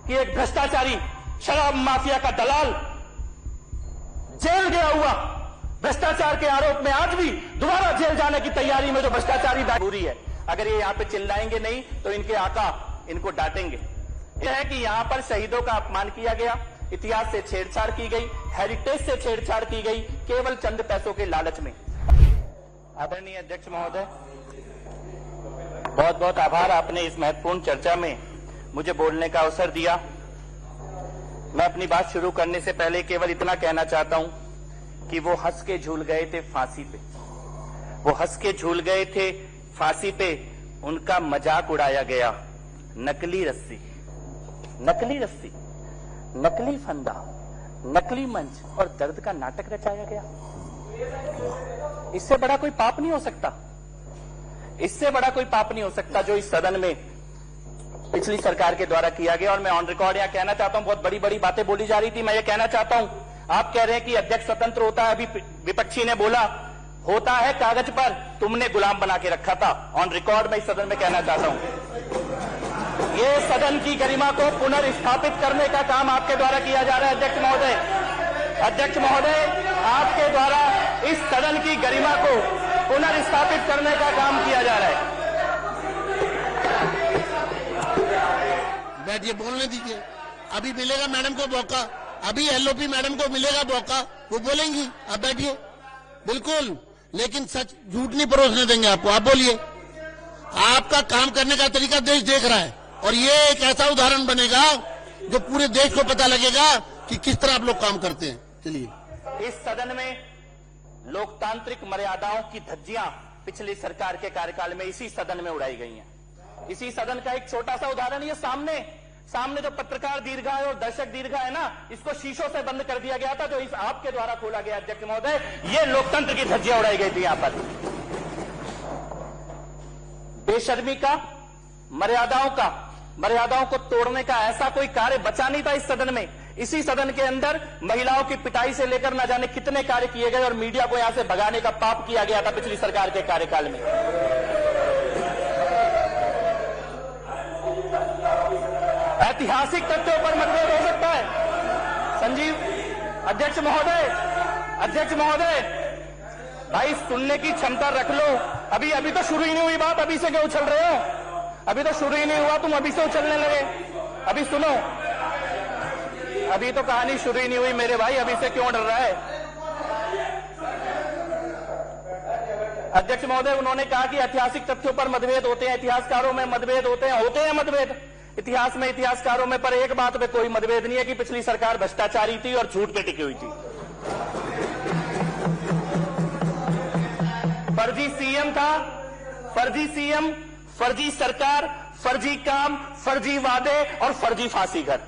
कि एक भ्रष्टाचारी शराब माफिया का दलाल जेल गया हुआ भ्रष्टाचार के आरोप में आज भी दोबारा जेल जाने की तैयारी में जो भ्रष्टाचारी बुरी है, अगर ये यहां पे चिल्लाएंगे नहीं तो इनके आका इनको डांटेंगे। यह है कि यहां पर शहीदों का अपमान किया गया, इतिहास से छेड़छाड़ की गई, हेरिटेज से छेड़छाड़ की गई, केवल चंद पैसों के लालच में। आदरणीय अध्यक्ष महोदय, बहुत बहुत आभार, आपने इस महत्वपूर्ण चर्चा में मुझे बोलने का अवसर दिया। मैं अपनी बात शुरू करने से पहले केवल इतना कहना चाहता हूं कि वो हंस के झूल गए थे फांसी पे, वो हंस के झूल गए थे फांसी पे, उनका मजाक उड़ाया गया। नकली रस्सी, नकली रस्सी, नकली फंदा, नकली मंच और दर्द का नाटक रचाया गया। इससे बड़ा कोई पाप नहीं हो सकता, इससे बड़ा कोई पाप नहीं हो सकता जो इस सदन में पिछली सरकार के द्वारा किया गया। और मैं ऑन रिकॉर्ड यहां कहना चाहता हूं, बहुत बड़ी बड़ी बातें बोली जा रही थी, मैं ये कहना चाहता हूं, आप कह रहे हैं कि अध्यक्ष स्वतंत्र होता है, अभी विपक्षी ने बोला होता है कागज पर, तुमने गुलाम बना के रखा था। ऑन रिकॉर्ड मैं इस सदन में कहना चाहता हूं, ये सदन की गरिमा को पुनर्स्थापित करने का काम आपके द्वारा किया जा रहा है। अध्यक्ष महोदय, अध्यक्ष महोदय, आपके द्वारा इस सदन की गरिमा को पुनर्स्थापित करने का काम किया जा रहा है। बैठिए, बोलने दीजिए, अभी मिलेगा मैडम को मौका, अभी एलओपी मैडम को मिलेगा मौका, वो बोलेंगी। आप बैठिए, बिल्कुल, लेकिन सच झूठ नहीं परोसने देंगे आपको। आप बोलिए, आपका काम करने का तरीका देश देख रहा है और ये एक ऐसा उदाहरण बनेगा जो पूरे देश को पता लगेगा कि किस तरह आप लोग काम करते हैं। चलिए, इस सदन में लोकतांत्रिक मर्यादाओं की धज्जियां पिछली सरकार के कार्यकाल में इसी सदन में उड़ाई गई हैं। इसी सदन का एक छोटा सा उदाहरण, ये सामने जो पत्रकार दीर्घा है और दर्शक दीर्घा है ना, इसको शीशों से बंद कर दिया गया था, जो इस आपके द्वारा खोला गया। अध्यक्ष महोदय, ये लोकतंत्र की धज्जियां उड़ाई गई थी यहां पर। बेशर्मी का, मर्यादाओं को तोड़ने का ऐसा कोई कार्य बचा नहीं था इस सदन में। इसी सदन के अंदर महिलाओं की पिटाई से लेकर न जाने कितने कार्य किए गए और मीडिया को यहां से भगाने का पाप किया गया था पिछली सरकार के कार्यकाल में। ऐतिहासिक तथ्यों पर मतभेद हो सकता है। संजीव, अध्यक्ष महोदय, भाई सुनने की क्षमता रख लो। अभी तो शुरू ही नहीं हुई बात, अभी से क्यों उछल रहे हो? अभी तो शुरू ही नहीं हुआ, तुम अभी से उछलने लगे। अभी सुनो, अभी तो कहानी शुरू ही नहीं हुई मेरे भाई, अभी से क्यों डर रहा है? अध्यक्ष महोदय, उन्होंने कहा कि ऐतिहासिक तथ्यों पर मतभेद होते हैं, इतिहासकारों में मतभेद होते हैं मतभेद इतिहास में, इतिहासकारों में, पर एक बात पे कोई मतभेद नहीं है कि पिछली सरकार भ्रष्टाचारी थी और झूठ पे टिकी हुई थी। फर्जी सीएम था, फर्जी सीएम, फर्जी सरकार, फर्जी काम, फर्जी वादे और फर्जी फांसी घर,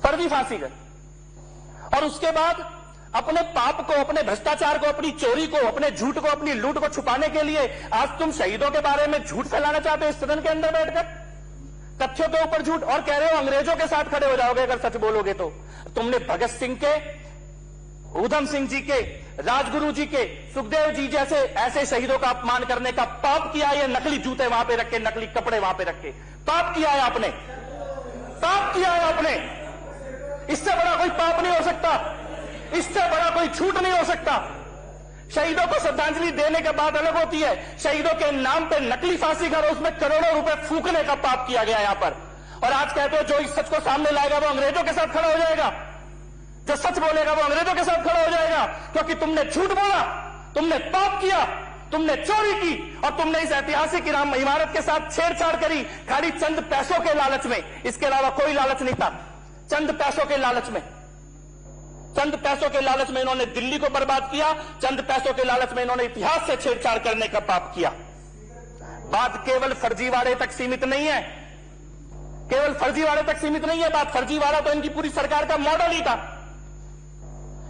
फर्जी फांसी घर। और उसके बाद अपने पाप को, अपने भ्रष्टाचार को, अपनी चोरी को, अपने झूठ को, अपनी लूट को छुपाने के लिए आज तुम शहीदों के बारे में झूठ फैलाना चाहते हो इस सदन के अंदर बैठकर, तथ्यों के ऊपर झूठ, और कह रहे हो अंग्रेजों के साथ खड़े हो जाओगे अगर सच बोलोगे तो। तुमने भगत सिंह के, ऊधम सिंह जी के, राजगुरु जी के, सुखदेव जी जैसे ऐसे शहीदों का अपमान करने का पाप किया है। नकली जूते वहां पे रख के, नकली कपड़े वहां पे रख के पाप किया है आपने, पाप किया है आपने। इससे बड़ा कोई पाप नहीं हो सकता, इससे बड़ा कोई झूठ नहीं हो सकता। शहीदों को श्रद्धांजलि देने के बाद अलग होती है, शहीदों के नाम पे नकली फांसी घर, उसमें करोड़ों रुपए फूकने का पाप किया गया यहां पर। और आज कहते हो जो इस सच को सामने लाएगा वो अंग्रेजों के साथ खड़ा हो जाएगा, जो सच बोलेगा वो अंग्रेजों के साथ खड़ा हो जाएगा, क्योंकि तुमने झूठ बोला, तुमने पाप किया, तुमने चोरी की और तुमने इस ऐतिहासिक इमारत के साथ छेड़छाड़ करी खाली चंद पैसों के लालच में। इसके अलावा कोई लालच नहीं था। चंद पैसों के लालच में, चंद पैसों के लालच में इन्होंने दिल्ली को बर्बाद किया, चंद पैसों के लालच में इन्होंने इतिहास से छेड़छाड़ करने का पाप किया। बात केवल फर्जीवाड़े तक सीमित नहीं है, केवल फर्जीवाड़े तक सीमित नहीं है बात। फर्जीवाड़ा तो इनकी पूरी सरकार का मॉडल ही था,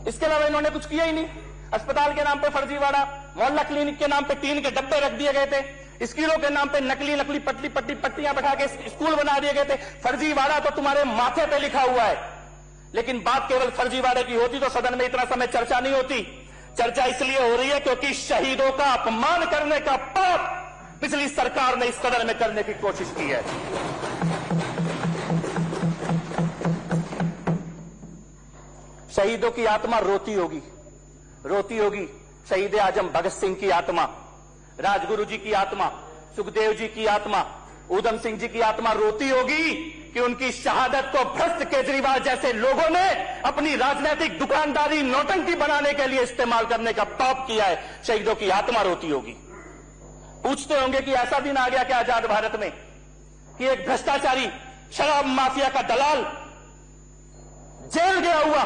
इसके अलावा इन्होंने कुछ किया ही नहीं। अस्पताल के नाम पे फर्जीवाड़ा, मोहल्ला क्लिनिक के नाम पे टीन के डब्बे रख दिए गए थे, स्कूलों के नाम पे नकली पट्टियां बैठा के स्कूल बना दिए गए थे। फर्जीवाड़ा तो तुम्हारे माथे पे लिखा हुआ है, लेकिन बात केवल फर्जीवाड़े की होती तो सदन में इतना समय चर्चा नहीं होती। चर्चा इसलिए हो रही है क्योंकि शहीदों का अपमान करने का पाप पिछली सरकार ने इस सदन में करने की कोशिश की है। शहीदों की आत्मा रोती होगी, रोती होगी। शहीद आजम भगत सिंह की आत्मा, राजगुरु जी की आत्मा, सुखदेव जी की आत्मा, ऊधम सिंह जी की आत्मा रोती होगी कि उनकी शहादत को भ्रष्ट केजरीवाल जैसे लोगों ने अपनी राजनीतिक दुकानदारी नौटंकी बनाने के लिए इस्तेमाल करने का पाप किया है। शहीदों की आत्मा रोती होगी। पूछते होंगे कि ऐसा दिन आ गया क्या आजाद भारत में कि एक भ्रष्टाचारी शराब माफिया का दलाल जेल गया हुआ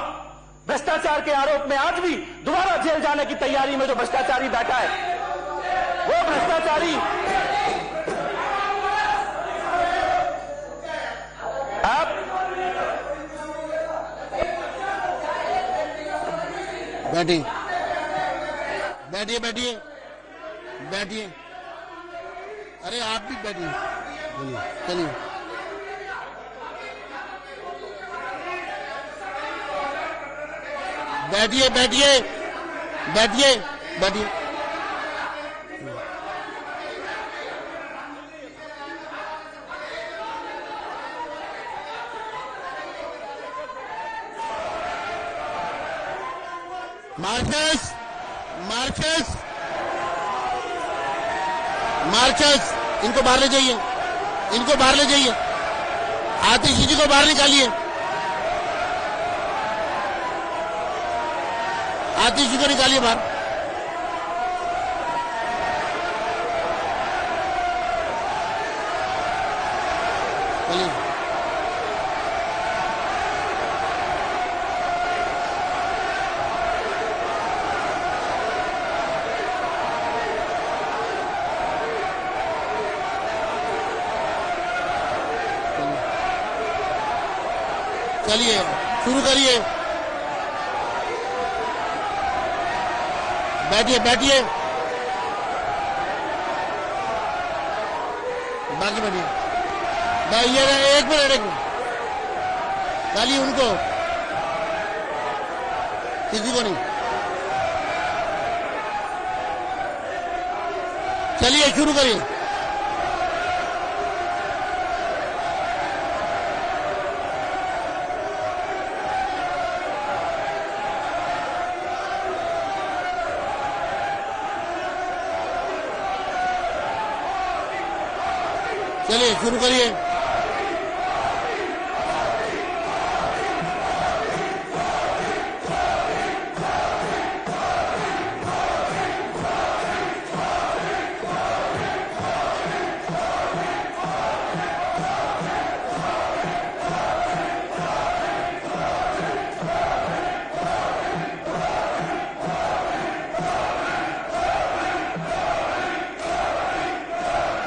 भ्रष्टाचार के आरोप में आज भी दोबारा जेल जाने की तैयारी में जो भ्रष्टाचारी बैठा है, वो भ्रष्टाचारी आप बैठिए बैठिए बैठिए बैठिए। अरे आप भी बैठिए, चलिए। बैठिए बैठिए बैठिए बैठिए। मार्कस मार्कस मार्कस, इनको बाहर ले जाइए, इनको बाहर ले जाइए। आतिशी जी को बाहर निकालिए, आतिशी को निकालिए बाहर। चलिए चलिए शुरू करिए। बैठिए बैठिए, बाकी बैठिए। एक मिनट डालिए उनको, किसी को नहीं। चलिए शुरू करिए। चलिए शुरू करिए।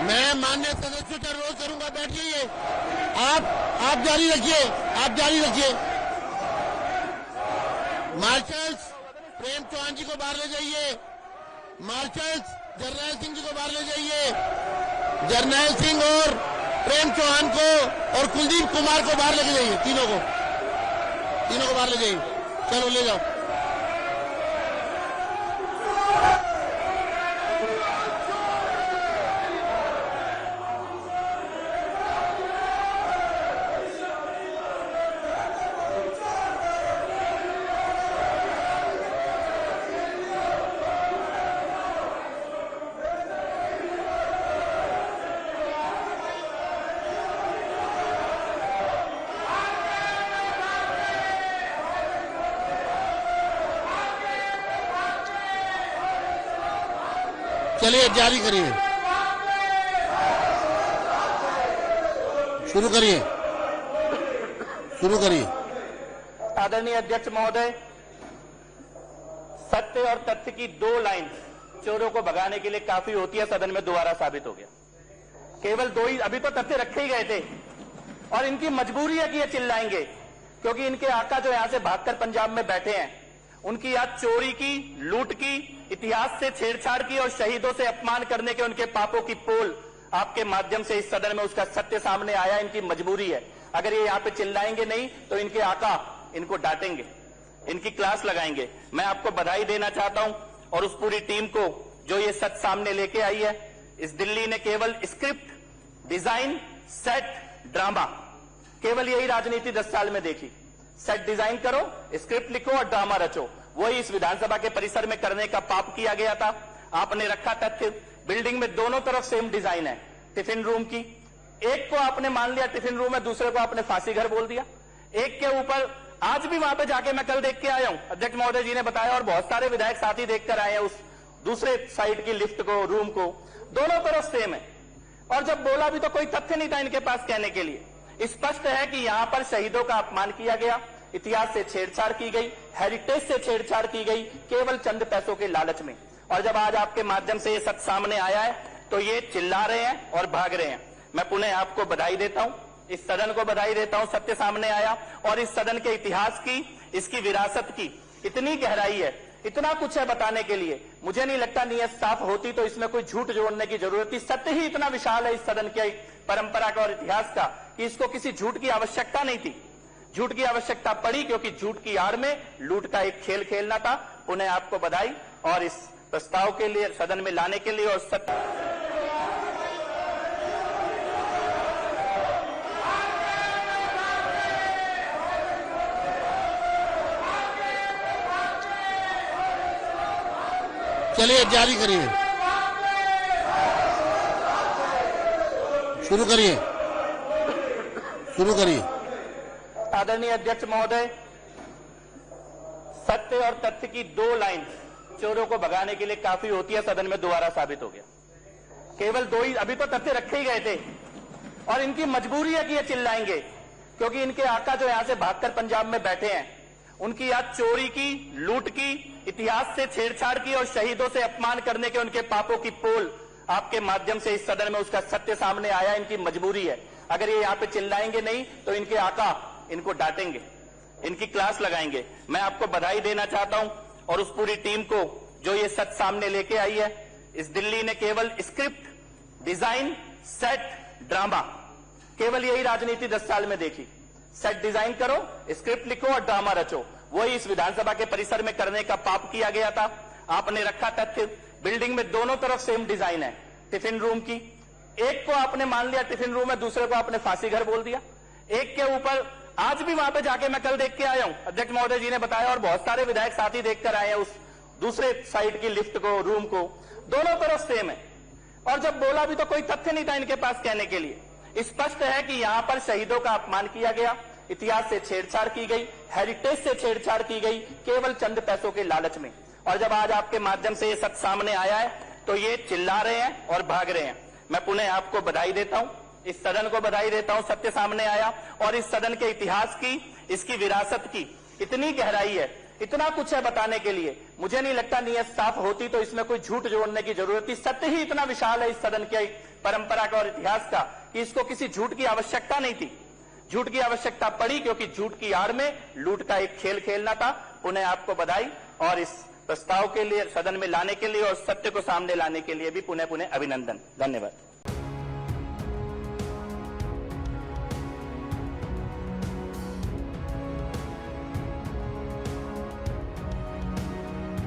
मैं माननीय सदस्यों का अनुरोध करूंगा, बैठिए। आप जारी रखिए, आप जारी रखिए। मार्शल्स प्रेम चौहान जी को बाहर ले जाइए। मार्शल्स जरनैल सिंह जी को बाहर ले जाइए। जरनैल सिंह और प्रेम चौहान को और कुलदीप कुमार को बाहर लेके जाइए। तीनों को बाहर ले जाइए। चलो ले जाओ। चलिए जारी करिए, शुरू करिए, शुरू करिए। आदरणीय अध्यक्ष महोदय, सत्य और तथ्य की दो लाइन चोरों को भगाने के लिए काफी होती है, सदन में दोबारा साबित हो गया। केवल दो ही, अभी तो तथ्य रखे ही गए थे और इनकी मजबूरी है कि ये चिल्लाएंगे, क्योंकि इनके आका जो यहां से भागकर पंजाब में बैठे हैं, उनकी आज चोरी की, लूट की, इतिहास से छेड़छाड़ की और शहीदों से अपमान करने के उनके पापों की पोल आपके माध्यम से इस सदन में उसका सत्य सामने आया। इनकी मजबूरी है, अगर ये यहां पे चिल्लाएंगे नहीं तो इनके आका इनको डांटेंगे, इनकी क्लास लगाएंगे। मैं आपको बधाई देना चाहता हूं और उस पूरी टीम को जो ये सच सामने लेके आई है। इस दिल्ली ने केवल स्क्रिप्ट, डिजाइन, सेट, ड्रामा, केवल यही राजनीति 10 साल में देखी। सेट डिजाइन करो, स्क्रिप्ट लिखो और ड्रामा रचो। वही इस विधानसभा के परिसर में करने का पाप किया गया था। आपने रखा तथ्य, बिल्डिंग में दोनों तरफ सेम डिजाइन है टिफिन रूम की। एक को आपने मान लिया टिफिन रूम है, दूसरे को आपने फांसी घर बोल दिया। एक के ऊपर आज भी वहां पे जाके मैं कल देख के आया हूं, अध्यक्ष महोदय जी ने बताया और बहुत सारे विधायक साथी देखकर आए हैं उस दूसरे साइड की लिफ्ट को, रूम को, दोनों तरफ सेम है। और जब बोला भी तो कोई तथ्य नहीं था इनके पास कहने के लिए। स्पष्ट है कि यहां पर शहीदों का अपमान किया गया, इतिहास से छेड़छाड़ की गई, हेरिटेज से छेड़छाड़ की गई, केवल चंद पैसों के लालच में। और जब आज आपके माध्यम से ये सच सामने आया है तो ये चिल्ला रहे हैं और भाग रहे हैं। मैं पुनः आपको बधाई देता हूं, इस सदन को बधाई देता हूं, सत्य सामने आया। और इस सदन के इतिहास की, इसकी विरासत की इतनी गहराई है, इतना कुछ है बताने के लिए। मुझे नहीं लगता नियत साफ होती तो इसमें कोई झूठ जोड़ने की जरूरत थी। सत्य ही इतना विशाल है इस सदन की परंपरा का और इतिहास का कि इसको किसी झूठ की आवश्यकता नहीं थी। झूठ की आवश्यकता पड़ी क्योंकि झूठ की आड़ में लूट का एक खेल खेलना था। पुनः आपको बधाई और इस प्रस्ताव के लिए सदन में लाने के लिए। और सत्य चलिए जारी करिए, शुरू करिए, शुरू करिए। आदरणीय अध्यक्ष महोदय, सत्य और तथ्य की दो लाइन चोरों को भगाने के लिए काफी होती है, सदन में दोबारा साबित हो गया। केवल दो ही, अभी तो तथ्य रखे ही गए थे और इनकी मजबूरी है कि ये चिल्लाएंगे क्योंकि इनके आका जो यहां से भागकर पंजाब में बैठे हैं, उनकी आज चोरी की, लूट की, इतिहास से छेड़छाड़ की और शहीदों से अपमान करने के उनके पापों की पोल आपके माध्यम से इस सदन में उसका सत्य सामने आया। इनकी मजबूरी है, अगर ये यहां पे चिल्लाएंगे नहीं तो इनके आका इनको डांटेंगे, इनकी क्लास लगाएंगे। मैं आपको बधाई देना चाहता हूं और उस पूरी टीम को जो ये सच सामने लेके आई है। इस दिल्ली ने केवल स्क्रिप्ट, डिजाइन, सेट, ड्रामा, केवल यही राजनीति 10 साल में देखी। सेट डिजाइन करो, स्क्रिप्ट लिखो और ड्रामा रचो। वही इस विधानसभा के परिसर में करने का पाप किया गया था। आपने रखा तथ्य, बिल्डिंग में दोनों तरफ सेम डिजाइन है टिफिन रूम की। एक को आपने मान लिया टिफिन रूम है, दूसरे को आपने फांसी घर बोल दिया। एक के ऊपर आज भी वहां पे जाके मैं कल देख के आया हूं, अध्यक्ष महोदय जी ने बताया और बहुत सारे विधायक साथी देखकर आए हैं उस दूसरे साइड की लिफ्ट को, रूम को, दोनों तरफ सेम है। और जब बोला भी तो कोई तथ्य नहीं था इनके पास कहने के लिए। स्पष्ट है कि यहां पर शहीदों का अपमान किया गया, इतिहास से छेड़छाड़ की गई, हेरिटेज से छेड़छाड़ की गई, केवल चंद पैसों के लालच में। और जब आज आपके माध्यम से ये सच सामने आया है तो ये चिल्ला रहे हैं और भाग रहे हैं। मैं पुनः आपको बधाई देता हूं, इस सदन को बधाई देता हूं, सत्य सामने आया। और इस सदन के इतिहास की, इसकी विरासत की इतनी गहराई है, इतना कुछ है बताने के लिए। मुझे नहीं लगता नियत साफ होती तो इसमें कोई झूठ जोड़ने की जरूरत थी। सत्य ही इतना विशाल है इस सदन की परंपरा का और इतिहास का कि इसको किसी झूठ की आवश्यकता नहीं थी। झूठ की आवश्यकता पड़ी क्योंकि झूठ की आड़ में लूट का एक खेल खेलना था। पुनः आपको बधाई और इस प्रस्ताव के लिए सदन में लाने के लिए और सत्य को सामने लाने के लिए भी पुनः अभिनंदन। धन्यवाद।